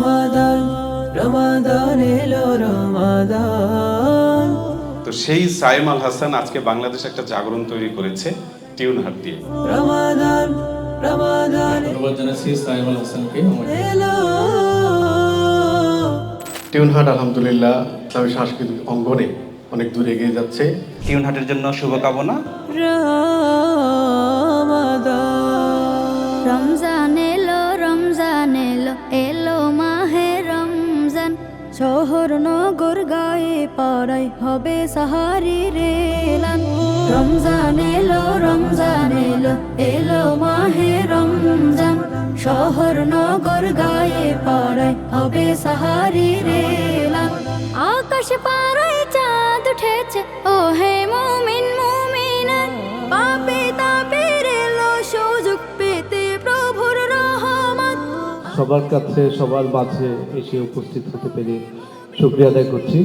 রমাদান রমাদান এলো রমাদান। তো সেই সাইম আল হাসান আজকে বাংলাদেশ একটা জাগরণ তৈরি করেছে টিউন হাট দিয়ে। রমাদান রমাদান ধন্যবাদ জানাচ্ছি সাইম আল হাসানকে। এলো। টিউন হাট আলহামদুলিল্লাহ ইসলামী সাংস্কৃতিক অঙ্গনে অনেক দূর এগিয়ে যাচ্ছে। টিউন হাটের জন্য শুভকামনা। রমজান এলো রমজান এলো এলো মাহে রমজান, শহর নগর গায়ে পাড়ায় হবে সাহারি রেলান। রমজান এলো রমজান এলো এলো মাহে রমজান, শহর নগর গায়ে পাড়ায় হবে সাহারি রেলান। আকাশ পাড়ায় চাঁদ উঠেছে ও হে মুমিন মুমিনাত, পাপে তাপের এলো সুযোগ পেতে প্রভুর রহমত। সবার কাছে সবার মাঝে এসে উপস্থিত হতে পেরে শুকরিয়া আদায় করছি।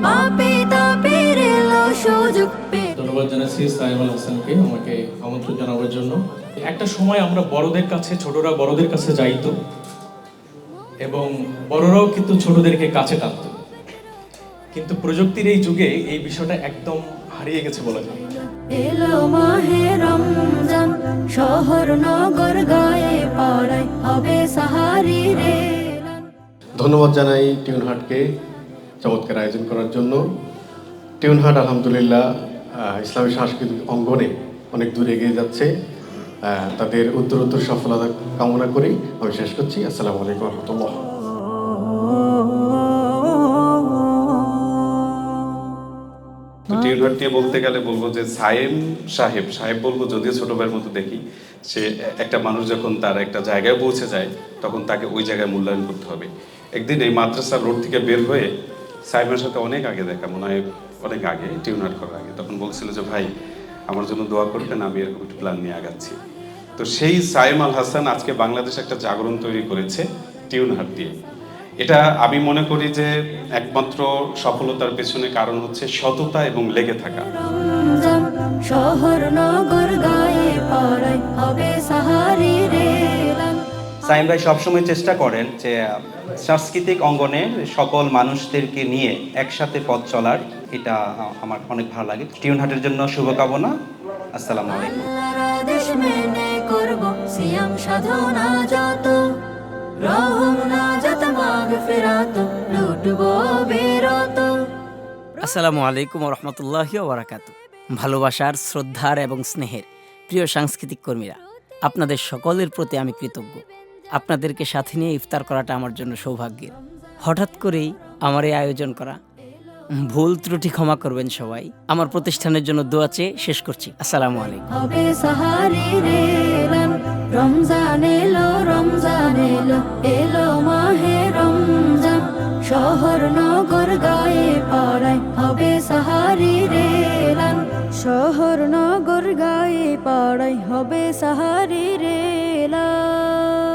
পাপে তাপের এলো সুযোগ পেতে। ধন্যবাদ জানাচ্ছি সাইম আল হাসানকে আমাকে আমন্ত্রণ জানাবার জন্য। একটা সময় আমরা বড়দের কাছে, ছোটরা বড়দের কাছে যাইতো এবং বড়রাও কিন্তু ছোটদেরকে কাছে টানতো, কিন্তু প্রযুক্তির এই যুগে এই বিষয়টা একদম হারিয়ে গেছে বলা যায়। এলো মাহে রমজান, শহর নগর গায়ে পাড়ায় হবে সাহারি রেলান। ধন্যবাদ জানাই টিউন হাটকে চমৎকার আয়োজন করার জন্য। টিউন হাট আলহামদুলিল্লাহ ইসলামী সাংস্কৃতিক অঙ্গনে অনেক দূর এগিয়ে যাচ্ছে। তাদের উত্তরোত্তর সফলতা কামনা করি আমি শেষ করছি। আসসালামু আলাইকুম রহমতুল্লাহ। তো টিউন হাট নিয়ে বলতে গেলে বলবো যে সাইম সাহেব বলবো, যদিও ছোট ভাইয়ের মতো দেখি। সে একটা মানুষ যখন তার একটা জায়গায় পৌঁছে যায় তখন তাকে ওই জায়গায় মূল্যায়ন করতে হবে। একদিন এই মাদ্রাসার রোড থেকে বের হয়ে সাইমের সাথে অনেক আগে দেখা, মনে হয় অনেক আগে, টিউন হাট করার আগে, তখন বলছিল যে ভাই আমার জন্য দোয়া করবেন, আমি এরকম একটু প্ল্যান নিয়ে আগাচ্ছি। তো সেই সাইম আল হাসান আজকে বাংলাদেশ একটা জাগরণ তৈরি করেছে টিউন হাট দিয়ে। এটা আমি মনে করি যে একমাত্র সফলতার পেছনে কারণ হচ্ছে সততা এবং লেগে থাকা। রমজান, শহর নগর গায়ে পাড়ায় হবে সাহারি রেলান। সাইম ভাই সবসময় চেষ্টা করেন যে সাংস্কৃতিক অঙ্গনে সকল মানুষদেরকে নিয়ে একসাথে পথ চলার, এটা আমার অনেক ভালো লাগে। টিউন হাটের জন্য শুভকামনা। আসসালামু আলাইকুম। আল্লাহর আদেশ মেনে করব সিয়াম সাধনা যত, রহম নাজাত মাগফিরাত লুটবো বিরত। আসসালামু আলাইকুম রহমতুল্লাহি ওয়া বারাকাতুহু। ভালোবাসার, শ্রদ্ধার এবং স্নেহের প্রিয় সাংস্কৃতিক কর্মীরা, আপনাদের সকলের প্রতি আমি কৃতজ্ঞ। আপনাদেরকে সাথে নিয়ে ইফতার করাটা আমার জন্য সৌভাগ্যের। হঠাৎ করেই আমার এই আয়োজন করা, ভুল ত্রুটি ক্ষমা করবেন সবাই। আমার প্রতিষ্ঠানের জন্য দোয়া চেয়ে শেষ করছি। আসসালামু আলাইকুম। হবে সাহারি রেলান। রমজান এলো রমজান এলো এলো মাহে রমজান, শহর নগর গায়ে পাড়ায় হবে সাহারি রেলান। শহর নগর গায়ে পাড়ায় হবে সাহারি রেলান।